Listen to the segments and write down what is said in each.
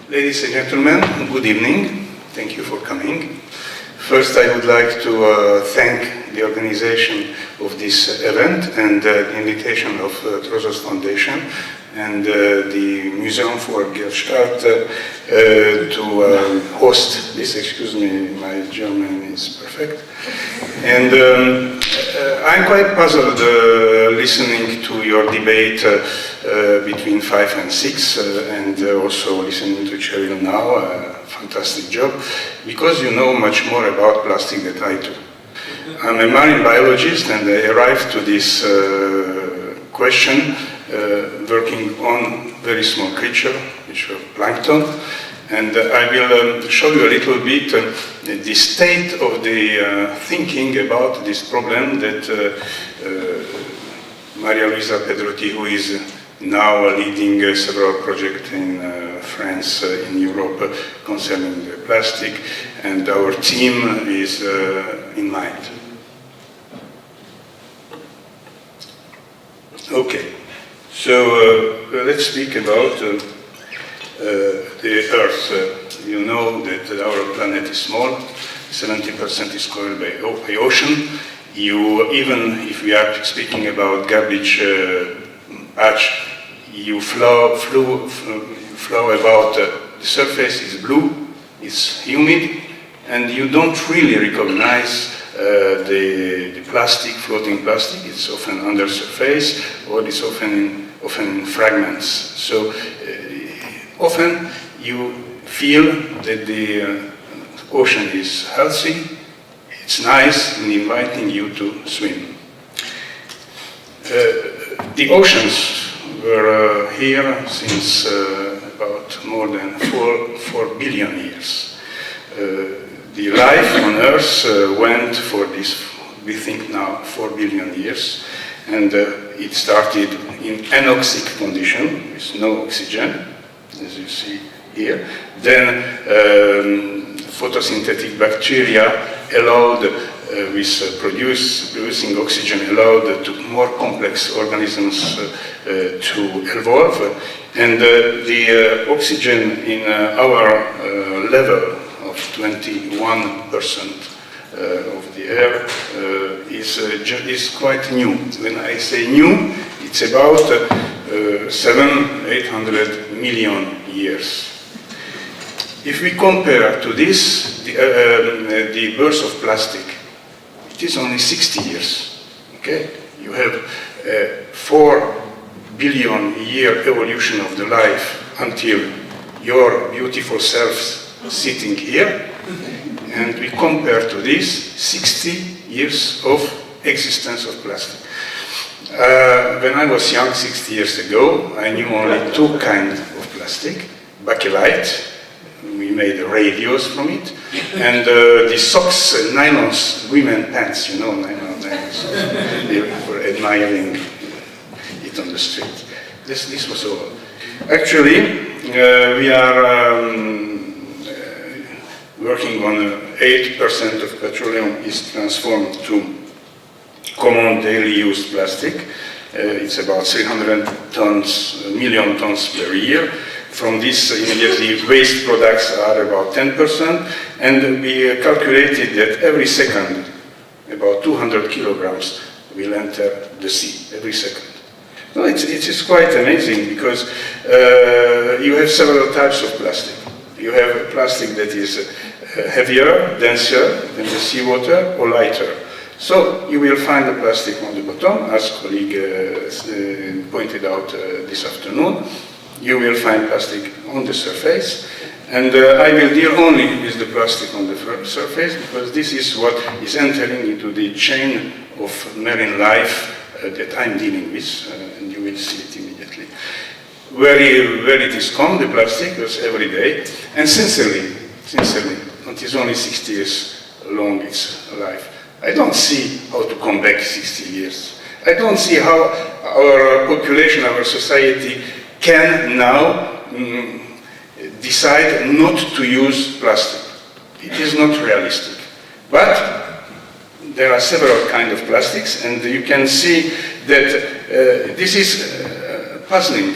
Ladies and gentlemen, good evening. Thank you for coming. First, I would like to thank the organization of this event and the invitation of Trozos Foundation and the Museum for Gestalt to host this. Excuse me, my German is perfect. And I'm quite puzzled listening to your debate between 5 and 6 and also listening to Cheryl now. Fantastic job, because you know much more about plastic than I do. I'm a marine biologist and I arrived to this question working on very small creature, which are plankton, and I will show you a little bit the state of the thinking about this problem that Maria Luisa Pedrotti, who is now leading several projects in France, in Europe, concerning the plastic, and our team is in mind. Okay, so let's speak about the Earth. You know that our planet is small, 70% is covered by ocean. Even if we are speaking about garbage patch, you flow about the surface is blue, it's humid, and you don't really recognize the plastic, floating plastic. It's often under surface, or it's often in fragments. So often you feel that the ocean is healthy, it's nice and inviting you to swim. The oceans were here since about more than 4 billion years. The life on Earth went for this, we think now, 4 billion years, and it started in anoxic condition with no oxygen, as you see here. Then photosynthetic bacteria allowed producing oxygen allowed to more complex organisms to evolve, and the oxygen in our level of 21% of the air is quite new. When I say new, it's about 700-800 million years. If we compare to this the birth of plastic, it is only 60 years, okay? You have 4 billion year evolution of the life until your beautiful selves sitting here, and we compare to this 60 years of existence of plastic. When I was young, 60 years ago, I knew only 2 kinds of plastic, bakelite, we made radios from it, and the socks, nylons, women pants, you know, nylons. They were admiring it on the street. This was all. Actually, we are working on 8% of petroleum is transformed to common daily used plastic. It's about 300 million tons per year. From this, immediately waste products are about 10%, and we calculated that every second, about 200 kilograms will enter the sea, every second. So it's quite amazing, because you have several types of plastic. You have plastic that is heavier, denser than the seawater, or lighter. So you will find the plastic on the bottom, as colleague pointed out this afternoon. You will find plastic on the surface, and I will deal only with the plastic on the surface, because this is what is entering into the chain of marine life that I'm dealing with, and you will see it immediately. Where it is come, the plastic, was every day, and sincerely, it is only 60 years long its life. I don't see how to come back 60 years. I don't see how our population, our society can now decide not to use plastic. It is not realistic. But there are several kinds of plastics, and you can see that this is puzzling.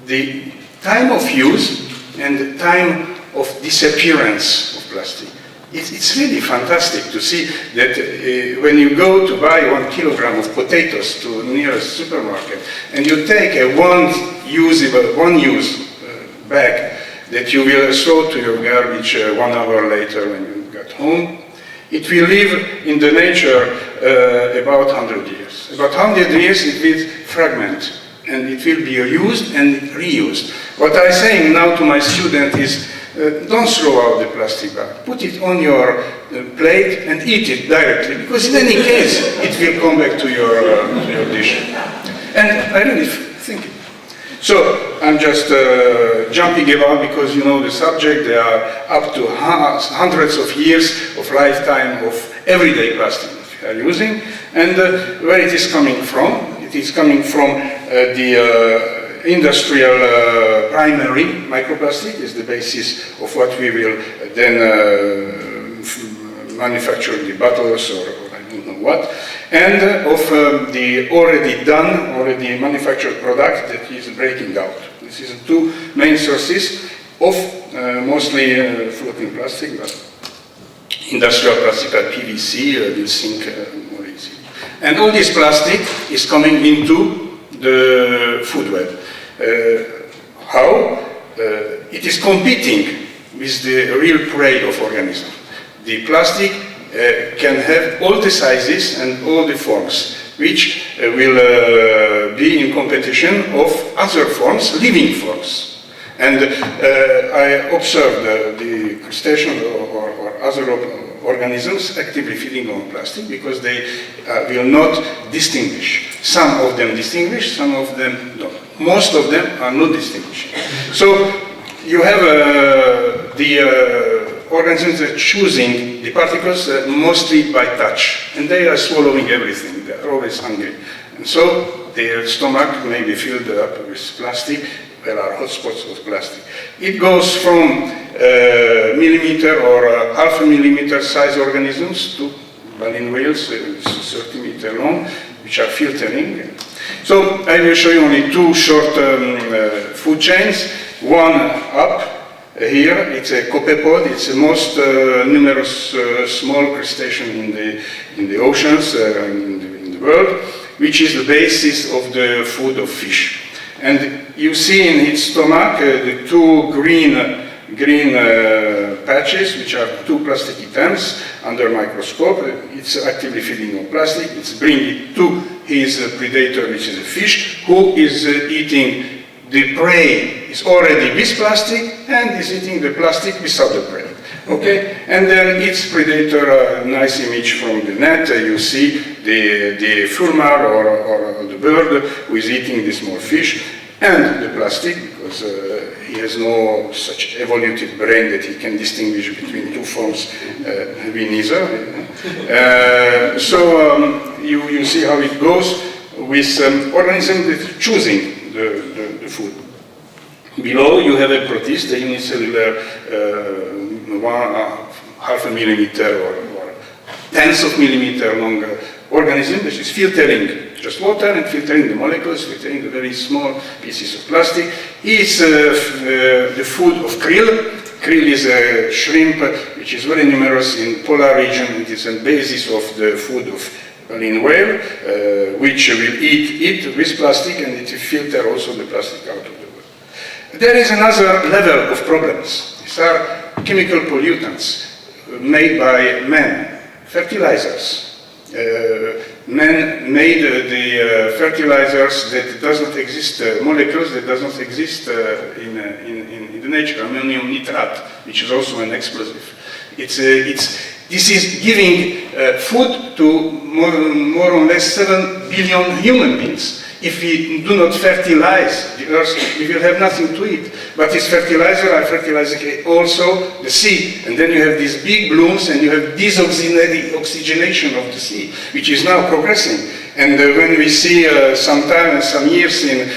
The time of use and the time of disappearance of plastic. It's really fantastic to see that when you go to buy 1 kilogram of potatoes to the nearest supermarket, and you take a one-use bag that you will throw to your garbage 1 hour later when you get home, it will live in the nature about 100 years. About 100 years it will fragment, and it will be used and reused. What I'm saying now to my student is, don't throw out the plastic bag. Put it on your plate and eat it directly, because in any case, it will come back to your dish. And I really think it. So I'm just jumping about because you know the subject. There are up to hundreds of years of lifetime of everyday plastic that we are using. And where it is coming from? It is coming from the industrial primary microplastic is the basis of what we will then manufacture the bottles or I don't know what, and of the already manufactured product that is breaking out. This is the two main sources of mostly floating plastic, but industrial plastic like PVC will sink more easily. And all this plastic is coming into the food web. How? It is competing with the real prey of organism. The plastic can have all the sizes and all the forms, which will be in competition of other forms, living forms. And I observed the crustaceans or other organisms actively feeding on plastic because they will not distinguish. Some of them distinguish, some of them don't. Most of them are not distinguishing. So you have the organisms that are choosing the particles mostly by touch, and they are swallowing everything. They are always hungry. And so their stomach may be filled up with plastic. There are hotspots of plastic. It goes from millimeter or half a millimeter size organisms to baleen whales, 30 meter long, which are filtering. So I will show you only two short food chains. One up here, it's a copepod. It's the most numerous small crustacean in the oceans in the world, which is the basis of the food of fish. And you see in its stomach the two green patches, which are two plasticky ends under microscope. It's actively feeding on plastic. It's bringing it to his predator, which is a fish, who is eating the prey. Is already with plastic and is eating the plastic without the prey. Okay, and then its predator, nice image from the net. You see the fulmar or the bird who is eating the small fish, and the plastic, because he has no such evolutive brain that he can distinguish between two forms. We neither. So you see how it goes with organisms that are choosing the food. Below you have a protist, a unicellular half a millimeter or tenths of millimeter long organism which is filtering just water and filtering the molecules, filtering the very small pieces of plastic. It's the food of krill. Krill is a shrimp which is very numerous in polar region. It is a basis of the food of baleen whale, which will eat it with plastic and it will filter also the plastic out of the water. There is another level of problems. These are chemical pollutants made by man, fertilizers. Man made the fertilizers that does not exist, molecules that does not exist in the nature, ammonium nitrate, which is also an explosive. This is giving food to more or less 7 billion human beings. If we do not fertilize the earth, we will have nothing to eat. But this fertilizer are fertilizing also the sea. And then you have these big blooms and you have desoxygenation of the sea, which is now progressing. And when we see some years in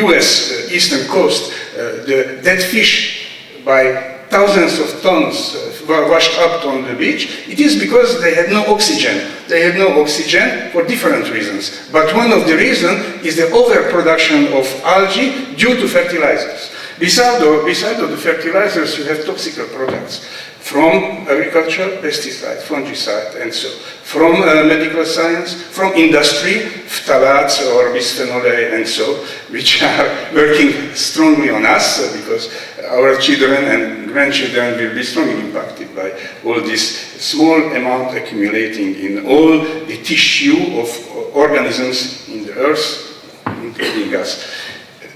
US eastern coast, the dead fish by thousands of tons were washed up on the beach, it is because they had no oxygen. They had no oxygen for different reasons. But one of the reasons is the overproduction of algae due to fertilizers. Besides of the fertilizers, you have toxic products from agriculture, pesticide, fungicide, and so. From medical science, from industry, phthalates or bisphenol A and so, which are working strongly on us because our children and grandchildren will be strongly impacted by all this small amount accumulating in all the tissue of organisms in the earth, including us.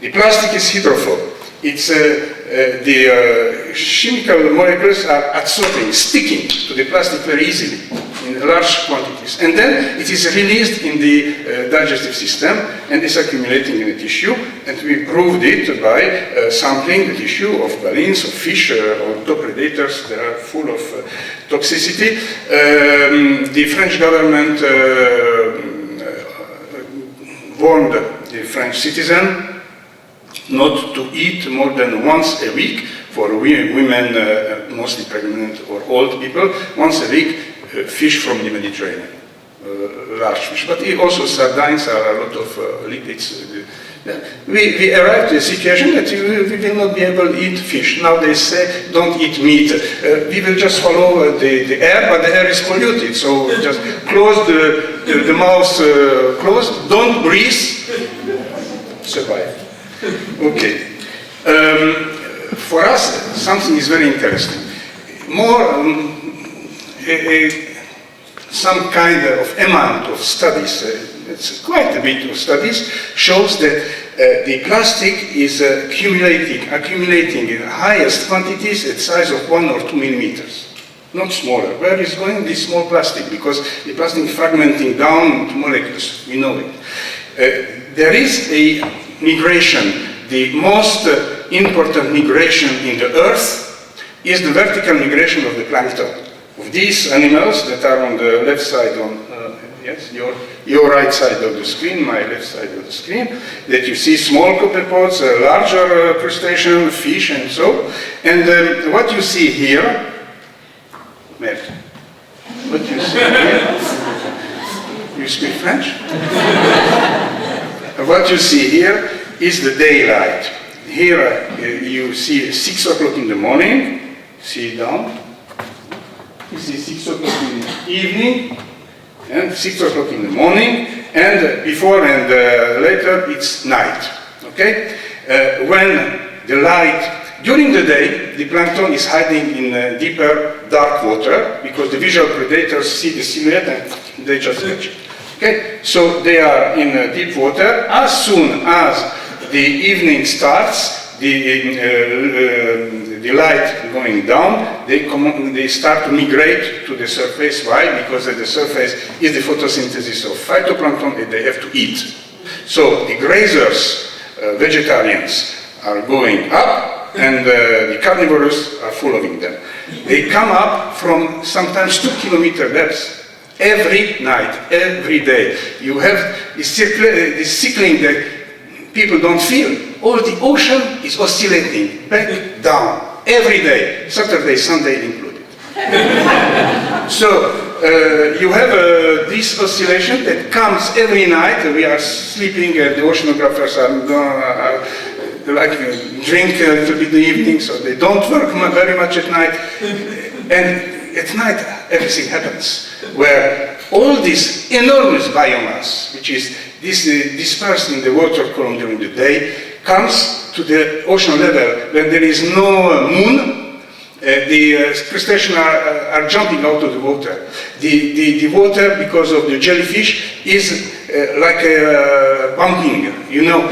The plastic is hydrophobe. It's the chemical molecules are adsorbing, sticking to the plastic very easily in large quantities. And then it is released in the digestive system and is accumulating in the tissue. And we proved it by sampling the tissue of baleen, of fish, or top predators that are full of toxicity. The French government warned the French citizen not to eat more than once a week for women, mostly pregnant or old people, once a week fish from the Mediterranean, large fish. But also sardines are a lot of lipids. We arrived at a situation that we will not be able to eat fish. Now they say don't eat meat. We will just follow the air, but the air is polluted. So just close the mouth, close, don't breathe, survive. Okay. For us, something is very interesting. More, some kind of amount of studies, it's quite a bit of studies, shows that the plastic is accumulating in highest quantities at size of 1 or 2 millimeters. Not smaller. Where is going this small plastic? Because the plastic is fragmenting down to molecules. We know it. There is a migration. The most important migration in the Earth is the vertical migration of the plankton. Of these animals that are on the left side, yes, your right side of the screen, my left side of the screen, that you see small copepods, larger crustacean, fish, and so. And what you see here, what you see here, you speak French? What you see here is the daylight. Here you see 6 o'clock in the morning, see down. You see 6 o'clock in the evening, and 6 o'clock in the morning, and before and later it's night, okay? When the light, during the day, the plankton is hiding in deeper, dark water, because the visual predators see the silhouette and they just catch it. Okay, so they are in deep water. As soon as the evening starts, the light going down, they start to migrate to the surface. Why? Because at the surface is the photosynthesis of phytoplankton and they have to eat. So the grazers, vegetarians, are going up and the carnivores are following them. They come up from sometimes 2 kilometer depths. Every night, every day, you have this cycling that people don't feel. All the ocean is oscillating back, down, every day, Saturday, Sunday included. So you have this oscillation that comes every night. We are sleeping, the oceanographers are like drink a little bit in the evening, so they don't work very much at night. And at night, everything happens, where all this enormous biomass, which is dispersed in the water column during the day, comes to the ocean level when there is no moon. The crustaceans are jumping out of the water. The water, because of the jellyfish, is like pumping, you know.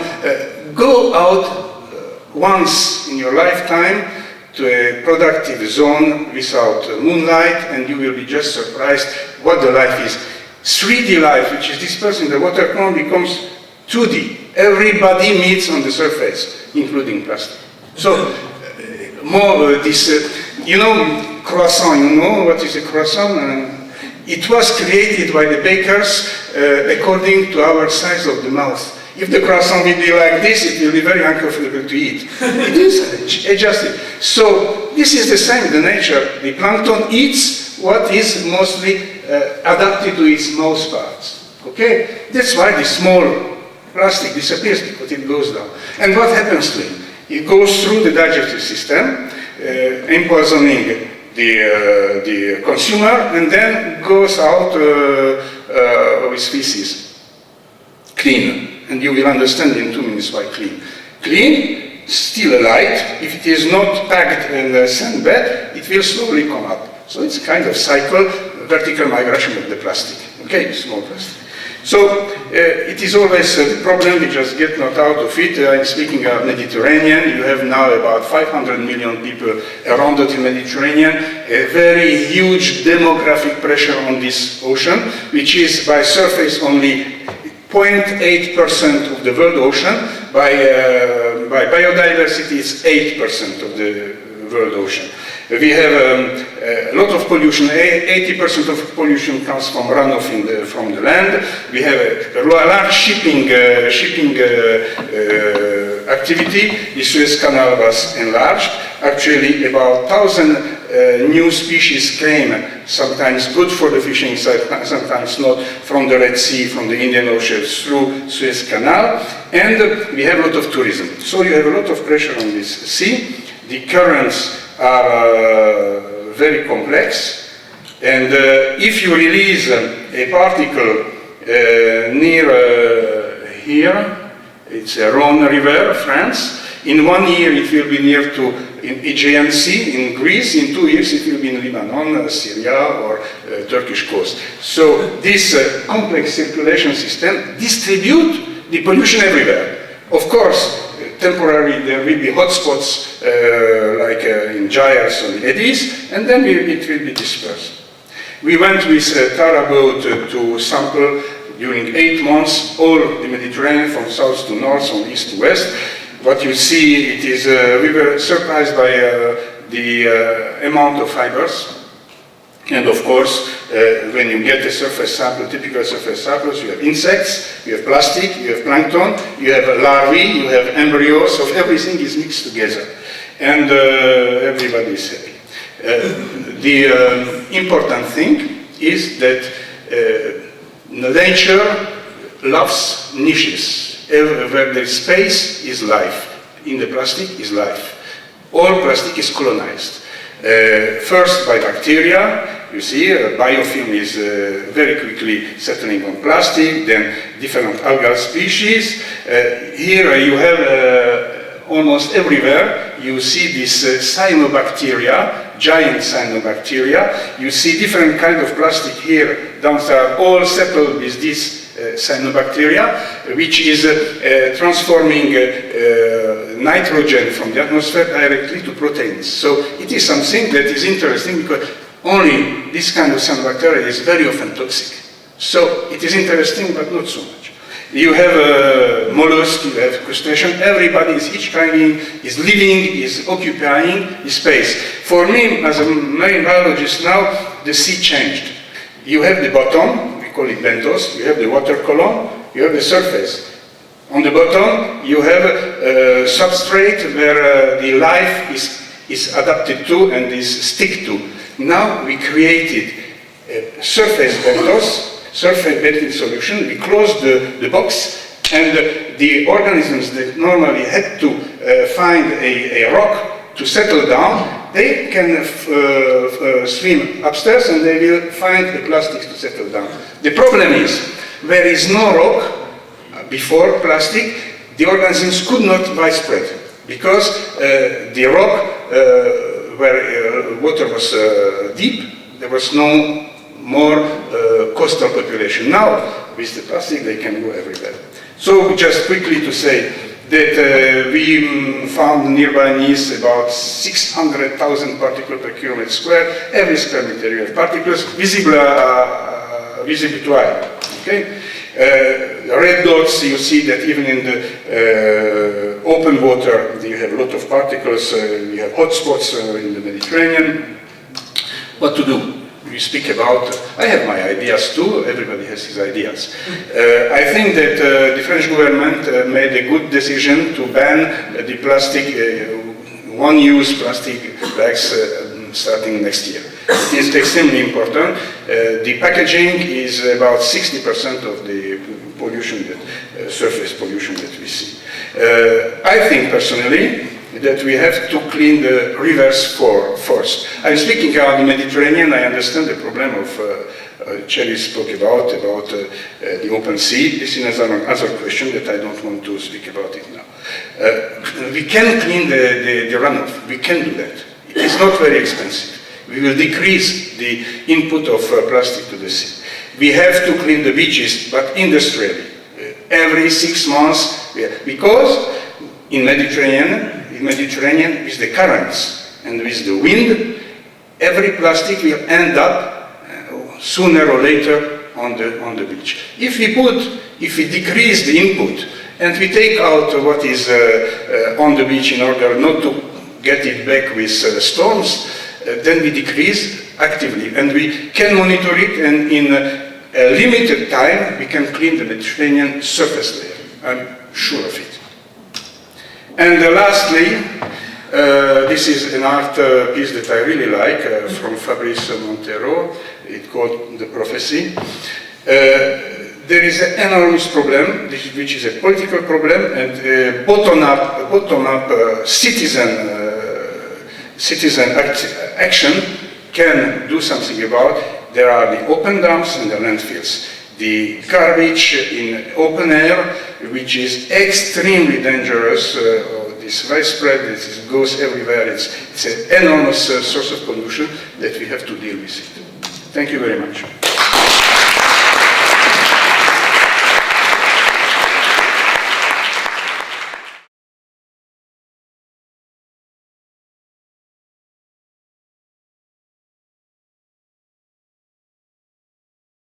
Go out once in your lifetime to a productive zone without moonlight, and you will be just surprised what the life is. 3D life, which is dispersed in the water column, becomes 2D. Everybody meets on the surface, including plastic. So, more you know, croissant, you know what is a croissant? It was created by the bakers according to our size of the mouth. If the croissant will be like this, it will be very uncomfortable to eat. It is adjusted. So this is the same in the nature. The plankton eats what is mostly adapted to its mouth parts. Okay? That's why the small plastic disappears, because it goes down. And what happens to it? It goes through the digestive system, empoisoning the consumer, and then goes out with feces. Clean. And you will understand in 2 minutes why clean. Clean, still light. If it is not packed in the sand bed, it will slowly come up. So it's a kind of cycle, vertical migration of the plastic. Okay, small plastic. So it is always the problem, we just get not out of it. I'm speaking of Mediterranean. You have now about 500 million people around the Mediterranean, a very huge demographic pressure on this ocean, which is by surface only 0.8% of the world ocean. By biodiversity, it's 8% of the world ocean. We have a lot of pollution. 80% of pollution comes from runoff from the land. We have a large shipping activity. The Suez Canal was enlarged. Actually, about 1,000 new species came, sometimes good for the fishing, sometimes not, from the Red Sea, from the Indian Ocean, through Suez Canal. And we have a lot of tourism. So you have a lot of pressure on this sea. The currents are very complex, and if you release a particle near here, it's a Rhone River, France, in 1 year it will be near to Aegean Sea in Greece, in 2 years it will be in Lebanon, Syria, or Turkish coast. So this complex circulation system distributes the pollution everywhere. Of course, temporarily there will be hotspots like in gyres or eddies, and then it will be dispersed. We went with a Tara boat to sample during 8 months all the Mediterranean from south to north, from east to west. What you see, it is, we were surprised by the amount of fibers. And of course, when you get a surface sample, typical surface samples, you have insects, you have plastic, you have plankton, you have larvae, you have embryos, so everything is mixed together. And everybody is happy. The important thing is that nature loves niches. Where there is space is life. In the plastic is life. All plastic is colonized. First by bacteria. You see, biofilm is very quickly settling on plastic, then different algal species. Here you have almost everywhere, you see this cyanobacteria, giant cyanobacteria. You see different kind of plastic here, downstairs, all settled with this cyanobacteria, which is transforming nitrogen from the atmosphere directly to proteins. So it is something that is interesting because only this kind of cyanobacteria is very often toxic. So it is interesting, but not so much. You have mollusks, you have crustaceans, everybody is hitchhiking, is living, is occupying the space. For me, as a marine biologist now, the sea changed. You have the bottom, we call it benthos, you have the water column, you have the surface. On the bottom, you have a substrate where the life is adapted to and is stick to. Now we created a surface benthos, surface benthos solution. We closed the box, and the organisms that normally had to find a rock to settle down, they can swim upstairs and they will find the plastics to settle down. The problem is, there is no rock before plastic, the organisms could not widespread because the rock where water was deep, there was no more coastal population. Now, with the plastic, they can go everywhere. So, just quickly to say that we found nearby Nice about 600,000 particles per kilometer square. Every square meter you have particles visible to eye. Okay? Red dots, you see that even in the open water, you have a lot of particles. You have hotspots in the Mediterranean. What to do? We speak about, I have my ideas too, everybody has his ideas. I think that the French government made a good decision to ban the plastic, one-use plastic bags starting next year. It is extremely important. The packaging is about 60% of the pollution, surface pollution that we see. I think personally that we have to clean the rivers first. I'm speaking about the Mediterranean. I understand the problem of Cherry spoke about the open sea. This is another question that I don't want to speak about it now. We can clean the runoff. We can do that. It's not very expensive. We will decrease the input of plastic to the sea. We have to clean the beaches, but industrially. Every 6 months, because in Mediterranean, with the currents and with the wind, every plastic will end up sooner or later on the beach. If we decrease the input and we take out what is on the beach in order not to get it back with storms, then we decrease actively, and we can monitor it, and in a limited time we can clean the Mediterranean surface layer. I'm sure of it. And lastly, this is an art piece that I really like from Fabrice Montero. It's called The Prophecy. There is an enormous problem, which is a political problem, and bottom-up citizen action can do something about. There are the open dumps and the landfills. The garbage in open air, which is extremely dangerous, this widespread, this goes everywhere. It's an enormous source of pollution that we have to deal with it. Thank you very much.